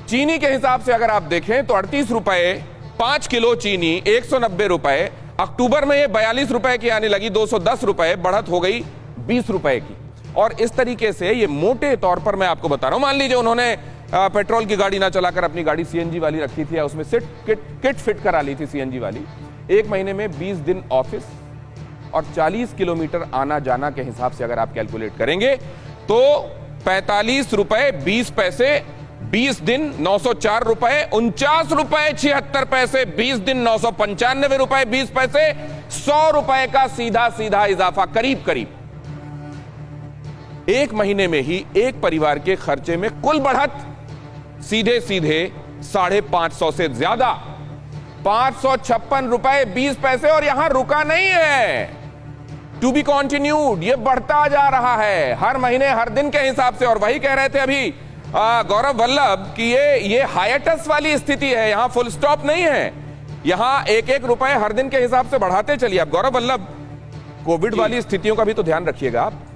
चीनी के हिसाब से अगर आप देखें तो 38 रुपए 5 किलो चीनी, 190 रुपए। अक्टूबर में ये 42 रुपए की आने लगी, 210 रुपए, बढ़त हो गई 20 रुपए की। और इस तरीके से ये मोटे तौर पर मैं आपको बता रहा हूं, मान लीजिए उन्होंने पेट्रोल की गाड़ी ना चलाकर अपनी गाड़ी सीएनजी वाली रखी थी, या उसमें किट फिट करा ली थी सीएनजी वाली। एक महीने में 20 दिन ऑफिस और 40 किलोमीटर आना जाना के हिसाब से अगर आप कैलकुलेट करेंगे तो 45 रुपए 20 पैसे 20 दिन 904 रुपए, 49 रुपए 76 पैसे 20 दिन 995 रुपए 20 पैसे, 100 रुपए का सीधा सीधा इजाफा, करीब करीब एक महीने में ही एक परिवार के खर्चे में कुल बढ़त सीधे सीधे 550 से ज्यादा, 556 रुपए 20 पैसे। और यहां रुका नहीं है, टू बी कंटिन्यूड, ये बढ़ता जा रहा है हर महीने हर दिन के हिसाब से। और वही कह रहे थे अभी गौरव वल्लभ कि ये हाइएटस वाली स्थिति है, यहां फुल स्टॉप नहीं है, यहां एक एक रुपए हर दिन के हिसाब से बढ़ाते चलिए। अब गौरव वल्लभ, कोविड वाली स्थितियों का भी तो ध्यान रखिएगा आप।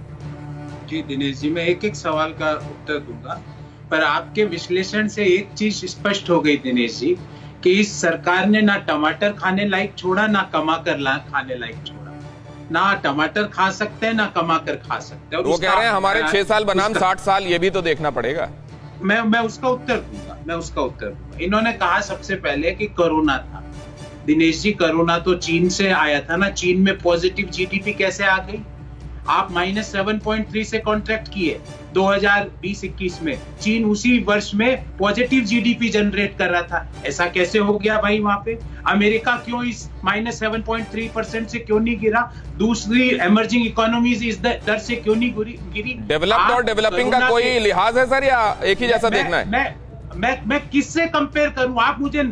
जी दिनेश जी, मैं एक एक सवाल का उत्तर दूंगा, पर आपके विश्लेषण से एक चीज स्पष्ट हो गई दिनेश जी कि इस सरकार ने ना टमाटर खाने लायक छोड़ा, ना कमा कर खाने लायक छोड़ा। ना टमाटर खा सकते हैं, ना कमा कर खा सकते हैं। वो कह रहे हैं हमारे 6 साल बनाम 60 साल, ये भी तो देखना पड़ेगा। मैं उसका उत्तर दूंगा, इन्होंने कहा सबसे पहले कि कोरोना था। दिनेश जी, कोरोना तो चीन से आया था ना, चीन में पॉजिटिव जीडीपी कैसे आ गई? आप -7.3 से कॉन्ट्रैक्ट किए 2020-21 में, चीन उसी वर्ष में पॉजिटिव जीडीपी जनरेट कर रहा था, ऐसा कैसे हो गया भाई? वहां पे अमेरिका क्यों इस -7.3% से क्यों नहीं गिरा? दूसरी इमर्जिंग इकोनॉमीज इस दर से क्यों नहीं गिरी? डेवलप्ड और डेवलपिंग का कोई लिहाज है सर, या एक ही जैसा देखना है? मैं किससे कंपेयर करूं? आप मुझे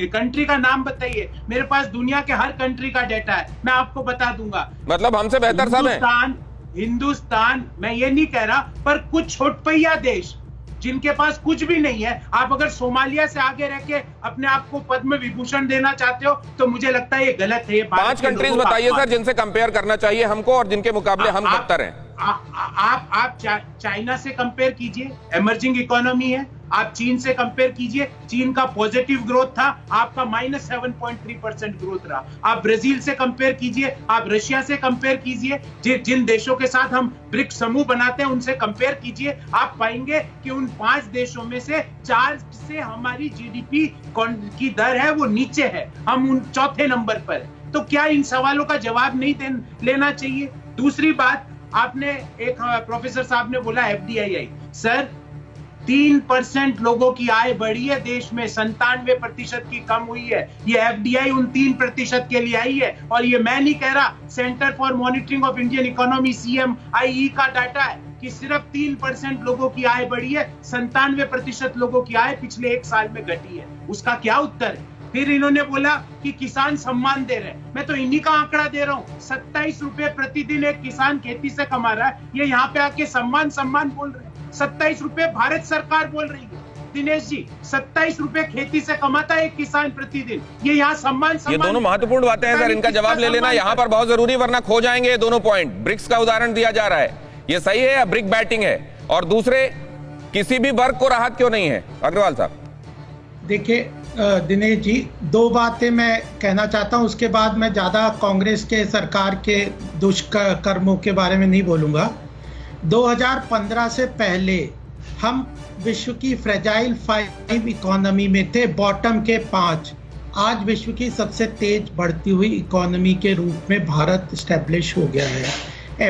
कंट्री का नाम बताइए, मेरे पास दुनिया के हर कंट्री का डेटा है, मैं आपको बता दूंगा। मतलब हमसे बेहतर सब है। हिंदुस्तान, मैं ये नहीं कह रहा, पर कुछ छोटपैया देश जिनके पास कुछ भी नहीं है, आप अगर सोमालिया से आगे रह के अपने आप को पद्म विभूषण देना चाहते हो तो मुझे लगता है ये गलत है। ये 5 कंट्रीज बताइए सर जिनसे कंपेयर करना चाहिए हमको और जिनके मुकाबले हम बदतर हैं। आप चाइना से कंपेयर कीजिए, इमर्जिंग इकोनॉमी है। आप चीन से कंपेयर कीजिए, चीन का पॉजिटिव ग्रोथ था, आपका -7.3% ग्रोथ रहा। आप ब्राजील से कंपेयर कीजिए, आप रशिया से कंपेयर कीजिए, जिन देशों के साथ हम ब्रिक्स समूह बनाते हैं उनसे कंपेयर कीजिए, आप पाएंगे कि उन 5 देशों में से 4 से हमारी जीडीपी की दर है वो नीचे है, हम उन 4थे नंबर पर है। तो क्या इन सवालों का जवाब नहीं लेना चाहिए? दूसरी बात, आपने एक प्रोफेसर साहब ने बोला FDI, सर 3% लोगों की आय बढ़ी है देश में, 97% की कम हुई है। ये FDI उन 3% के लिए आई है, और ये मैं नहीं कह रहा, centre for monitoring of Indian economy CMIE का डाटा है कि सिर्फ 3% लोगों की आय बढ़ी है, 97% लोगों की आय पिछले 1 साल में घटी है। उसका क्या उत्तर है? फिर इन्होंने बोला कि किसान सम्मान दे रहे हैं, मैं तो इन्हीं का आंकड़ा दे रहा हूं, 27 रुपए प्रतिदिन एक किसान खेती से कमा रहा है, ये यहाँ पे आके सम्मान बोल रहे हैं। 27 रुपए भारत सरकार बोल रही है दिनेश जी, 27 रुपए खेती से कमाता है एक किसान प्रतिदिन, ये यहाँ सम्मान। ये दोनों महत्वपूर्ण बातें हैं सर, इनका जवाब ले लेना यहाँ पर बहुत जरूरी, वरना खो जाएंगे ये दोनों पॉइंट। ब्रिक्स का उदाहरण दिया जा रहा है, ये सही है या ब्रिक बैटिंग है? और दूसरे, किसी भी वर्ग को राहत क्यों नहीं है? अग्रवाल साहब देखिए, दिनेश जी, दो बातें मैं कहना चाहता हूं, उसके बाद मैं ज़्यादा कांग्रेस के सरकार के दुष्कर्मों के बारे में नहीं बोलूँगा। 2015 से पहले हम विश्व की फ्रेजाइल 5 इकोनॉमी में थे, बॉटम के 5। आज विश्व की सबसे तेज बढ़ती हुई इकोनॉमी के रूप में भारत स्टैब्लिश हो गया है।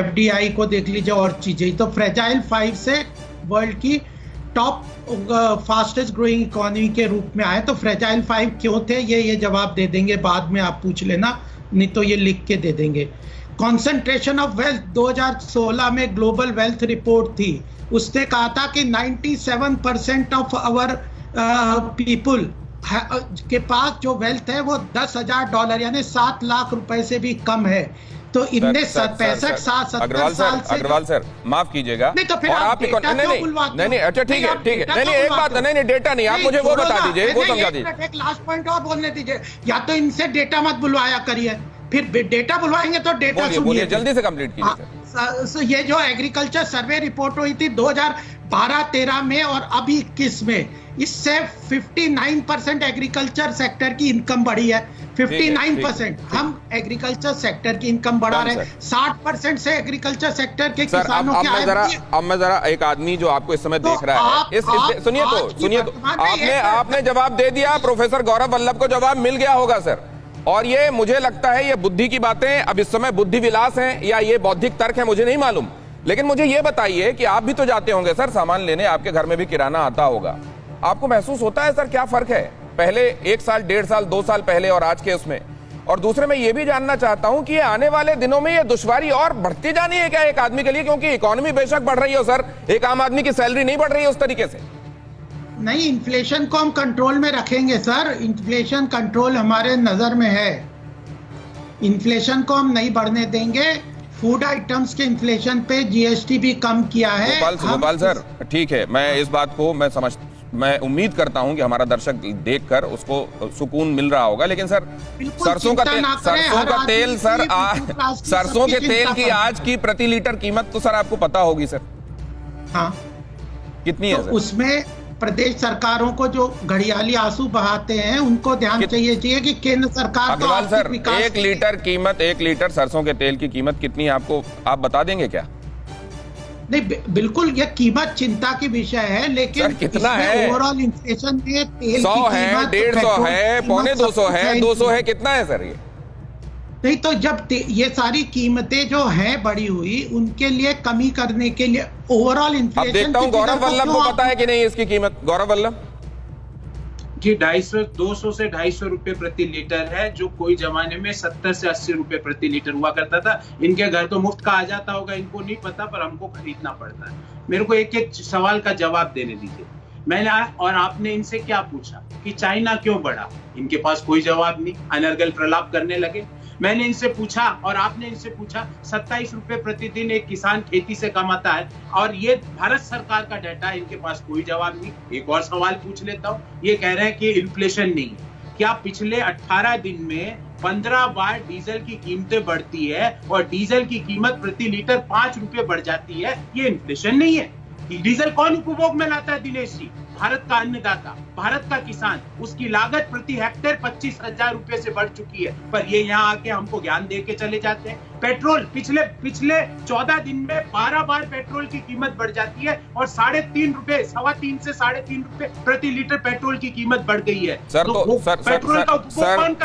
FDI को देख लीजिए और चीज़ें, तो फ्रेजाइल 5 से वर्ल्ड की टॉप फास्टेस्ट ग्रोइंग इकोनॉमी के रूप में आए। तो फ्रेजाइल 5 क्यों थे, ये जवाब दे देंगे, बाद में आप पूछ लेना, नहीं तो ये लिख के दे देंगे। कॉन्सेंट्रेशन ऑफ वेल्थ 2016 में ग्लोबल वेल्थ रिपोर्ट थी, उसने कहा था कि 97% ऑफ आवर पीपल के पास जो वेल्थ है वो $10,000 यानी 7 लाख रुपए से भी कम है। तो इनने 65 साल 70 साल से अग्रवाल सर माफ कीजिएगा, नहीं तो फिर और आप डेटा क्यों बुलवाते हो? नहीं, अच्छा ठीक है, ठीक है, नहीं एक बात, नहीं डेटा नहीं, आप मुझे वो बता दीजिए, वो समझा दीजिए। एक लास्ट पॉइंट और बोलने दीजिए, या तो इनसे डेटा मत बुलवाया करिए, फिर डेटा बुलवाएंगे तो डेटा सुनिए, जल्दी से कंप्लीट कीजिए। ये जो एग्रीकल्चर सर्वे रिपोर्ट हुई थी 2012-13 में और अभी 21 में, इससे 59% एग्रीकल्चर सेक्टर की इनकम बढ़ी है। 59% हम एग्रीकल्चर सेक्टर की इनकम बढ़ा रहे हैं, 60% से एग्रीकल्चर सेक्टर के किसानों की आय बढ़ी है। अब मैं जरा एक आदमी जो आपको इस समय देख रहा है, सुनिए तो आपने जवाब दे दिया, प्रोफेसर गौरव वल्लभ को जवाब मिल गया होगा सर। और ये मुझे लगता है ये बुद्धि की बातें अब इस समय बुद्धि विलास हैं या ये बौद्धिक तर्क है, मुझे नहीं मालूम, लेकिन मुझे ये बताइए कि आप भी तो जाते होंगे सर सामान लेने, आपके घर में भी किराना आता होगा, आपको महसूस होता है सर क्या फर्क है पहले 1 साल 1.5 साल 2 साल पहले और आज के उसमें? और दूसरे मैं ये भी जानना चाहता हूं कि ये आने वाले दिनों में ये दुश्वारी और बढ़ती जानी है क्या एक आदमी के लिए, क्योंकि इकोनॉमी बेशक बढ़ रही हो सर, एक आम आदमी की सैलरी नहीं बढ़ रही है उस तरीके से। नहीं, इन्फ्लेशन को हम कंट्रोल में रखेंगे सर, इन्फ्लेशन कंट्रोल हमारे नजर में है, इन्फ्लेशन को हम नहीं बढ़ने देंगे। फूड आइटम्स के इन्फ्लेशन पे GST भी कम किया है। गोपाल सर ठीक है, मैं इस बात को मैं उम्मीद करता हूं कि हमारा दर्शक देखकर उसको सुकून मिल रहा होगा, लेकिन सर सरसों का तेल सर सरसों के तेल की आज की प्रति लीटर कीमत तो सर आपको पता होगी सर, हाँ कितनी है सर? उसमें प्रदेश सरकारों को जो घड़ियाली आंसू बहाते हैं उनको ध्यान चाहिए कि केंद्र सरकार अग्रवाल सर 1 लीटर सरसों के तेल की कीमत कितनी है आपको आप बता देंगे क्या? नहीं, बिल्कुल ये कीमत चिंता की विषय है, लेकिन कितना है ओवरऑल इन्फ्लेशन में तेल 100 है, 150 है, 250 है, 200 है, कितना है सर ये? नहीं तो जब ये सारी कीमतें जो हैं बढ़ी हुई उनके लिए कमी करने के लिए ओवरऑल इन्फ्लेशन। अब देखता हूं गौरव वल्लभ को पता है कि नहीं इसकी कीमत, गौरव वल्लभ जी 200 से 250 रुपए प्रति लीटर है, जो कोई जमाने में 70 से 80 रुपए प्रति लीटर हुआ करता था। इनके घर तो मुफ्त का आ जाता होगा, इनको नहीं पता, पर हमको खरीदना पड़ता है। मेरे को एक एक सवाल का जवाब देने दीजिए। मैंने और आपने इनसे क्या पूछा कि चाइना क्यों बढ़ा, इनके पास कोई जवाब नहीं, अनर्गल प्रलाप करने लगे। मैंने इनसे पूछा और आपने इनसे पूछा 27 रुपए प्रतिदिन एक किसान खेती से कमाता है, और ये भारत सरकार का डाटा है, इनके पास कोई जवाब नहीं। एक और सवाल पूछ लेता हूँ, ये कह रहे हैं कि इन्फ्लेशन नहीं है, क्या पिछले 18 दिन में 15 बार डीजल की कीमतें बढ़ती है और डीजल की कीमत प्रति लीटर 5 रुपए बढ़ जाती है, ये इन्फ्लेशन नहीं है? डीजल कौन उपभोग में लाता है दिनेश जी? भारत का अन्नदाता, भारत का किसान, उसकी लागत प्रति हेक्टेयर 25,000 रुपए से बढ़ चुकी है, पर ये यहाँ आके हमको ज्ञान दे के चले जाते हैं। पेट्रोल पिछले 14 दिन में 12 बार पेट्रोल की कीमत बढ़ जाती है और 3.5 रुपए, 3.25 से 3.5 रुपए प्रति लीटर पेट्रोल की कीमत बढ़ गई है। सर तो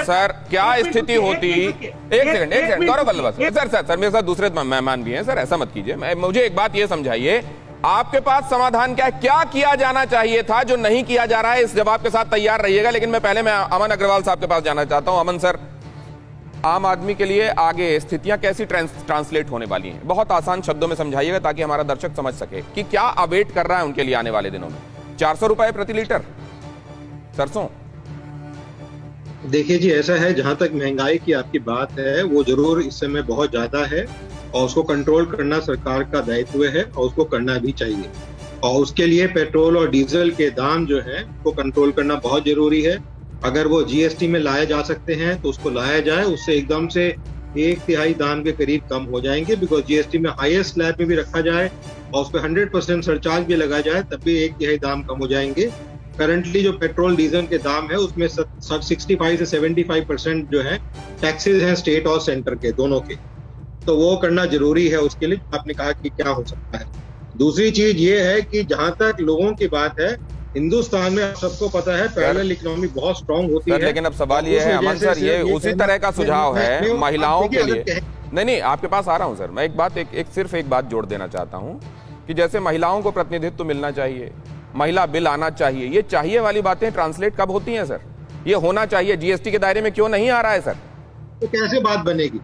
सर क्या स्थिति होती? एक सेकंड गौरव वल्लभ सर मेरे साथ दूसरे मेहमान भी हैं सर, ऐसा मत कीजिए। मुझे एक बात ये समझाइए, आपके पास समाधान क्या किया जाना चाहिए था जो नहीं किया जा रहा है? इस जवाब के साथ तैयार रहिएगा, लेकिन मैं अमन अग्रवाल साहब के पास जाना चाहता हूं। अमन सर, आम आदमी के लिए आगे स्थितियां कैसी ट्रांसलेट होने वाली हैं? बहुत आसान शब्दों में समझाइएगा ताकि हमारा दर्शक समझ सके कि क्या अवेट कर रहा है उनके लिए आने वाले दिनों में। 400 रुपए प्रति लीटर सरसों। देखिए जी, ऐसा है, जहां तक महंगाई की आपकी बात है वो जरूर इस समय बहुत ज्यादा है और उसको कंट्रोल करना सरकार का दायित्व है और उसको करना भी चाहिए। और उसके लिए पेट्रोल और डीजल के दाम जो है वो कंट्रोल करना बहुत जरूरी है। अगर वो GST में लाए जा सकते हैं तो उसको लाया जाए, उससे एकदम से 1/3 दाम के करीब कम हो जाएंगे। बिकॉज GST में हाईएस्ट स्लैब में भी रखा जाए और उस पर 100% सरचार्ज भी लगाया जाए, तब भी 1/3 दाम कम हो जाएंगे। करंटली जो पेट्रोल डीजल के दाम है उसमें 65 से 75% जो है टैक्सेस हैं स्टेट और सेंटर के दोनों के, तो वो करना जरूरी है। उसके लिए आपने कहा कि क्या हो सकता है। दूसरी चीज ये है कि जहां तक लोगों की बात है, हिंदुस्तान में आप सबको पता है पैरेलल इकोनॉमी बहुत स्ट्रांग होती है। लेकिन अब सवाल ये है अमन सर, ये उसी तरह का सुझाव है महिलाओं के लिए। नहीं, आपके पास आ रहा हूं सर। मैं सिर्फ एक बात जोड़ देना चाहता हूं कि जैसे महिलाओं को प्रतिनिधित्व मिलना चाहिए, महिला बिल आना चाहिए, ये चाहिए वाली बातें ट्रांसलेट कब होती हैं सर? ये होना चाहिए जीएसटी के दायरे में क्यों नहीं आ रहा है सर? तो कैसे बात बनेगी?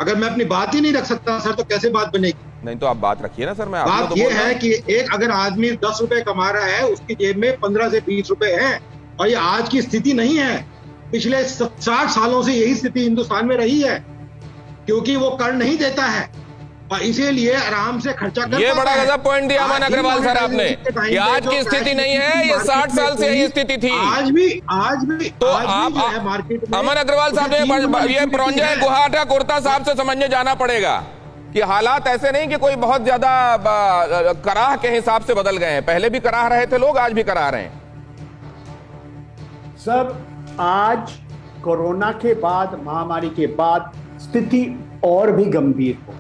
अगर मैं अपनी बात ही नहीं रख सकता सर तो कैसे बात बनेगी? नहीं तो आप बात रखिए ना सर। मैं बात तो ये है कि एक अगर आदमी 10 रुपए कमा रहा है, उसकी जेब में 15 से 20 रुपए हैं, और ये आज की स्थिति नहीं है, पिछले 60 सालों से यही स्थिति हिंदुस्तान में रही है, क्योंकि वो कर नहीं देता है और इसीलिए आराम से खर्चा करता है। ये बड़ा गजब पॉइंट दिया अमन अग्रवाल सर आपने कि आज की स्थिति नहीं है, ये 60 साल से यही स्थिति थी। आज भी तो आप मार्केट में अमन अग्रवाल साहब ने ये प्रोंजय गुहाटा कुर्ता साहब से समझने जाना पड़ेगा कि हालात ऐसे नहीं कि कोई बहुत ज्यादा कराह के हिसाब से बदल गए हैं। पहले भी कराह रहे थे लोग, आज भी कराह रहे हैं सर। आज कोरोना के बाद, महामारी के बाद स्थिति और भी गंभीर हो।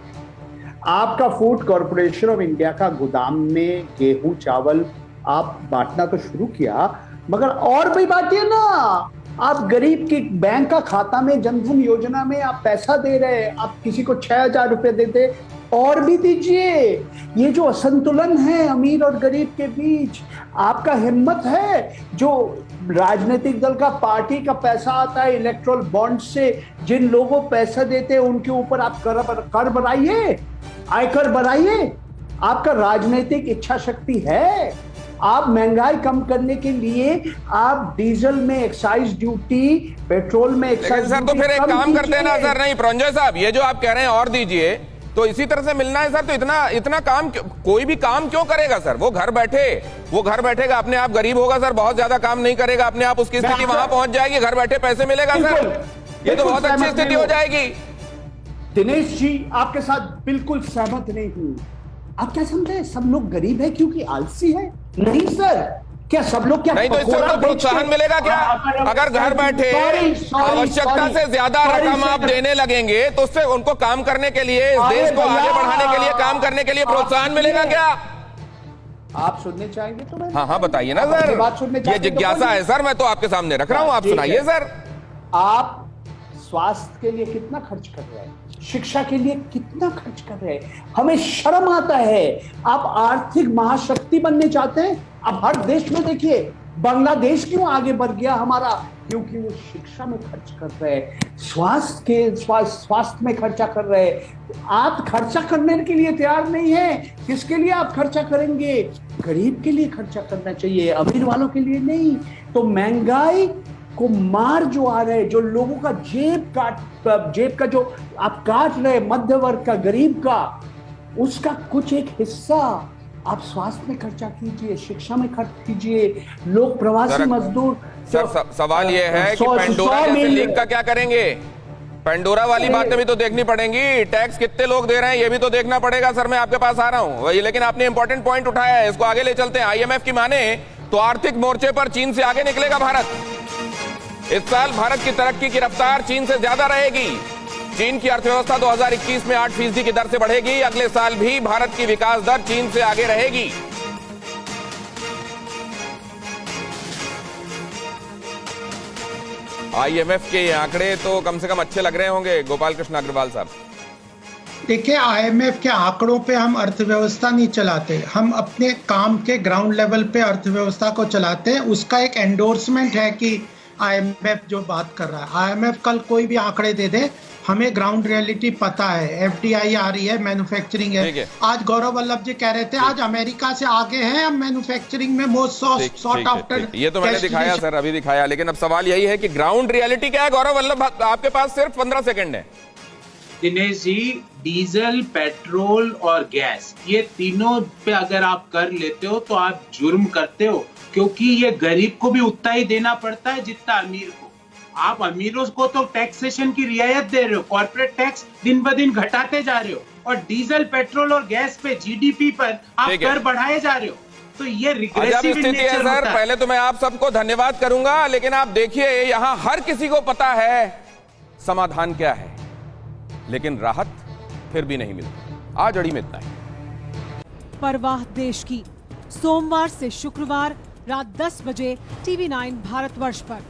आपका फूड कॉरपोरेशन ऑफ इंडिया का गोदाम में गेहूं चावल आप बांटना तो शुरू किया, मगर और भी बांटिए ना। आप गरीब के बैंक का खाता में जनधन योजना में आप पैसा दे रहे हैं, आप किसी को 6,000 रुपए देते, और भी दीजिए। ये जो असंतुलन है अमीर और गरीब के बीच, आपका हिम्मत है जो राजनीतिक दल का पार्टी का पैसा आता है इलेक्ट्रल बॉन्ड से, जिन लोगों पैसा देते हैं उनके ऊपर आप कर बढ़ाइए, आयकर बढ़ाइए। आपका राजनीतिक इच्छा शक्ति है। आप महंगाई कम करने के लिए आप डीजल में एक्साइज ड्यूटी, पेट्रोल में एक्साइज सर, तो फिर एक काम करते हैं ना सर। नहीं प्रोंजय साहब, ये जो आप कह रहे हैं और दीजिए, तो इसी तरह से मिलना है सर। तो इतना काम कोई भी काम क्यों करेगा सर? वो घर बैठेगा, अपने आप गरीब होगा सर, बहुत ज्यादा काम नहीं करेगा, अपने आप उसकी स्थिति वहां पहुंच जाएगी, घर बैठे पैसे मिलेगा सर। ये तो बहुत अच्छी स्थिति हो जाएगी। दिनेश जी, आपके साथ बिल्कुल सहमत नहीं हूं। आप क्या समझे सब लोग गरीब है क्योंकि आलसी है? नहीं सर, क्या सब लोग क्या नहीं? तो इससे उनको प्रोत्साहन मिलेगा क्या? अगर घर बैठे आवश्यकता से ज्यादा रकम आप देने लगेंगे तो उससे उनको काम करने के लिए, इस देश को आगे बढ़ाने के लिए, काम करने के लिए प्रोत्साहन मिलेगा क्या? आप सुनने चाहेंगे तो हाँ बताइए ना सर। बात सुनने ये जिज्ञासा है सर, मैं तो आपके सामने रख रहा हूँ, आप सुनाइए सर। आप स्वास्थ्य के लिए कितना खर्च कर रहे हैं? शिक्षा के लिए कितना खर्च कर रहे हैं? हमें शर्म आता है। आप आर्थिक महाशक्ति बनने चाहते हैं। अब हर देश में देखिए, बांग्लादेश क्यों आगे बढ़ गया हमारा? क्योंकि वो शिक्षा में खर्च कर रहे हैं, स्वास्थ्य में खर्चा कर रहे हैं। आप खर्चा करने के लिए तैयार नहीं है। किसके लिए आप खर्चा करेंगे? गरीब के लिए खर्चा करना चाहिए, अमीर वालों के लिए नहीं। तो महंगाई को मार जो आ रहे, जो लोगों का जेब का जो आप काट रहे, मध्य वर्ग का, गरीब का, उसका कुछ एक हिस्सा आप स्वास्थ्य में खर्चा कीजिए, शिक्षा में खर्च कीजिए। लोग प्रवासी मजदूर सर, सवाल ये है कि पेंडोरा जैसे लीक का क्या करेंगे? पेंडोरा वाली बातें भी तो देखनी पड़ेंगी। टैक्स कितने लोग दे रहे हैं ये भी तो देखना पड़ेगा सर। मैं आपके पास आ रहा हूं वही, लेकिन आपने इंपॉर्टेंट पॉइंट उठाया है, इसको आगे ले चलते हैं। IMF की माने तो आर्थिक मोर्चे पर चीन से आगे निकलेगा भारत। इस साल भारत की तरक्की की रफ्तार चीन से ज्यादा रहेगी। चीन की अर्थव्यवस्था 2021 में 8% की दर से बढ़ेगी। अगले साल भी भारत की विकास दर चीन से आगे रहेगी। IMF के ये आंकड़े तो कम से कम अच्छे लग रहे होंगे गोपाल कृष्ण अग्रवाल साहब। देखिए, IMF के आंकड़ों पे हम अर्थव्यवस्था नहीं चलाते, हम अपने काम के ग्राउंड लेवल पे अर्थव्यवस्था को चलाते हैं। उसका एक एंडोर्समेंट है कि IMF जो बात कर रहा है, IMF कल कोई भी आंकड़े दे दे, हमें ग्राउंड रियलिटी पता है। FDI आ रही है, मैन्युफैक्चरिंग है। आज गौरव वल्लभ जी कह रहे थे आज अमेरिका से आगे हैं हम मैन्युफैक्चरिंग में, मोस्ट सॉट आफ्टर। ये तो मैंने दिखाया सर, अभी दिखाया, लेकिन अब सवाल यही है कि ग्राउंड रियलिटी क्या है? गौरव वल्लभ, आपके पास सिर्फ 15 सेकंड है। दिनेश जी, डीजल, पेट्रोल और गैस, ये तीनों पे अगर आप कर लेते हो तो आप जुर्म करते हो, क्योंकि ये गरीब को भी उतना ही देना पड़ता है जितना अमीर को। आप अमीरों को तो टैक्सेशन की रियायत दे रहे हो, कॉर्पोरेट टैक्स दिन ब दिन घटाते जा रहे हो, और डीजल, पेट्रोल और गैस पे, GDP पर आप कर बढ़ाए जा रहे हो। तो ये अजब रिग्रेसिव स्थिति है नेचर सर। होता है। पहले तो मैं आप सबको धन्यवाद करूंगा, लेकिन आप देखिए यहां हर किसी को पता है समाधान क्या है, लेकिन राहत फिर भी नहीं मिलती। आज अड़ी में इतना ही। परवाह देश की, सोमवार से शुक्रवार रात 10 बजे TV9 भारतवर्ष पर।